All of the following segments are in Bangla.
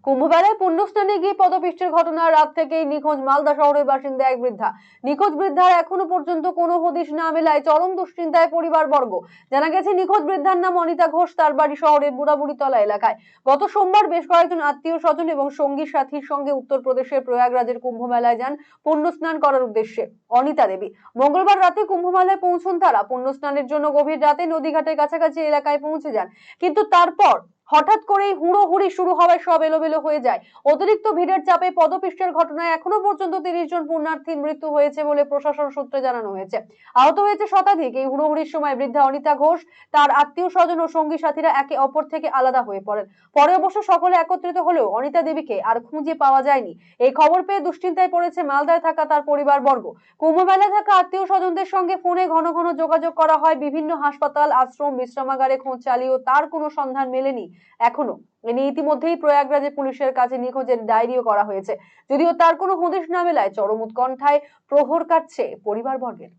কুম্ভমেলায় পুণ্যস্নানে গিয়ে পদপিষ্টের ঘটনা রাত থেকেই নিখোঁজ মালদা শহরের বাসিন্দা এক বৃদ্ধা। নিখোঁজ বৃদ্ধার এখনো পর্যন্ত কোনো হদিশ না মেলায় চরম দুশ্চিন্তায় পরিবারবর্গ। জানা গেছে নিখোঁজ বৃদ্ধার নাম অনিতা ঘোষ, তার বাড়ি শহরের বুড়াবুড়িতলা এলাকায়। গত সোমবার বেশ কয়েকজন আত্মীয় স্বজন এবং সঙ্গী সাথীর সঙ্গে উত্তরপ্রদেশের প্রয়াগরাজের কুম্ভমেলায় যান পুণ্যস্নান করার উদ্দেশ্যে অনিতা দেবী। মঙ্গলবার রাতে কুম্ভমেলায় পৌঁছন তারা। পুণ্যস্নানের জন্য গভীর রাতে নদীঘাটের কাছাকাছি এলাকায় পৌঁছে যান, কিন্তু তারপর হঠাৎ করেই হুড়োহুড়ি শুরু হওয়ায় সব এলোমেলো হয়ে যায়। অতিরিক্ত ভিড়ের চাপে পদপিষ্টের ঘটনায় এখনো পর্যন্ত 30 জন পুণ্যার্থীর মৃত্যু হয়েছে বলে প্রশাসন সূত্রে জানানো হয়েছে। আহত হয়েছে শতাধিক। এই হুড়োহুড়ির সময় বৃদ্ধা অনিতা ঘোষ, তার আত্মীয় স্বজন ও সঙ্গী সাথীরা একে অপর থেকে আলাদা হয়ে পড়েন। পরে অবশ্য সকলে একত্রিত হলেও অনিতা দেবীকে আর খুঁজে পাওয়া যায়নি। এই খবর পেয়ে দুশ্চিন্তায় পড়েছে মালদায় থাকা তার পরিবারবর্গ। কুম্ভমেলায় থাকা আত্মীয় স্বজনদের সঙ্গে ফোনে ঘন ঘন যোগাযোগ করা হয়। বিভিন্ন হাসপাতাল, আশ্রম, বিশ্রামাগারে খোঁজ চালিয়েও তার কোনো সন্ধান মেলেনি এখনো। এ নিয়ে ইতিমধ্যেই প্রয়াগরাজে পুলিশের কাছে নিখোঁজের ডায়েরিও করা হয়েছে। যদিও তার কোনো হদিশ না মেলায় চরম উৎকণ্ঠায় প্রহর কাটছে পরিবারবর্গের।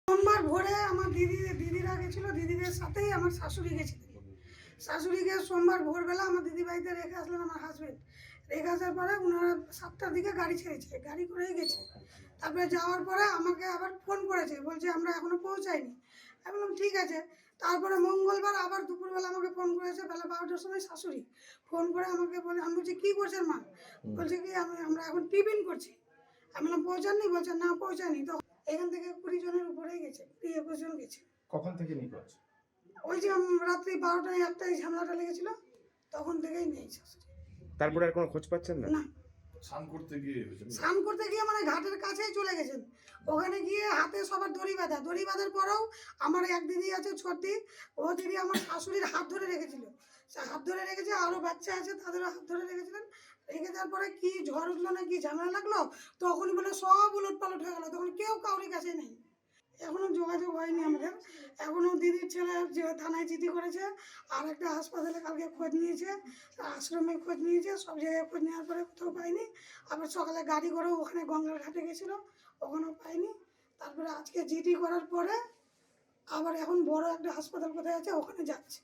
সোমবার ভোরে আমার দিদিরা গেছিল, দিদিদের সাথেই আমার শাশুড়ি গেছিল। শাশুড়িকে সোমবার ভোরবেলা আমার দিদি বাড়িতে রেখে আসলেন আমার হাজবেন্ড। রেখে আসার পরে ওনারা 7টার দিকে গাড়ি ছেড়েছে, গাড়ি করেই গেছে। তারপরে যাওয়ার পরে আমাকে আবার ফোন করেছে, বলছে আমরা এখনো পৌঁছাইনি। আমি বললাম ঠিক আছে। তারপরে মঙ্গলবার আবার দুপুরবেলা আমাকে ফোন করেছে, বেলা 12টার সময় শাশুড়ি ফোন করে আমাকে বলে, আমি বলছি কী করছেন মা? বলছে কি আমরা এখন টিফিন করছি। আমি বললাম পৌঁছাননি? বলছে না পৌঁছায়নি। তো এখান থেকে 20 জনের উপরেই গেছে, 21 জন গেছে। কখন থেকে নিখোঁজ? ওই যে রাত্রি 12টায় 1টায় ঝামেলাটা লেগেছিল, তখন থেকেই নেই শাশুড়ি। তারপরে আর কোনো খোঁজ পাচ্ছেন না? না, স্নান করতে গিয়ে মানে ঘাটের কাছেই চলে গেছেন। ওখানে গিয়ে হাতে সবার দড়ি বাঁধার পরেও আমার এক দিদি আছে ছোটি, ও দিদি আমার শাশুড়ির হাত ধরে রেখেছিল। হাত ধরে রেখেছে, আরও বাচ্চা আছে তাদেরও হাত ধরে রেখেছিলেন। রেখে দেওয়ার পরে কি ঝড় উঠলো না কি ঝামেলা লাগলো, তখনই বলে সব উলট পালট হয়ে গেলো। তখন কেউ কাউরির কাছে নেই। এখনো যোগাযোগ হয়নি আমাদের। এখনো দিদির ছেলে যে থানায় চিঠি করেছে, আর একটা হাসপাতালে কালকে খোঁজ নিয়েছে, আশ্রমে খোঁজ নিয়েছে, সব জায়গায় খোঁজ নেওয়ার পরে কোথাও পাইনি। আবার সকালে গাড়ি করেও ওখানে গঙ্গার ঘাটে গেছিলো, ওখানেও পাইনি। তারপরে আজকে জিডি করার পরে আবার এখন বড় একটা হাসপাতাল কোথায় আছে ওখানে যাচ্ছে।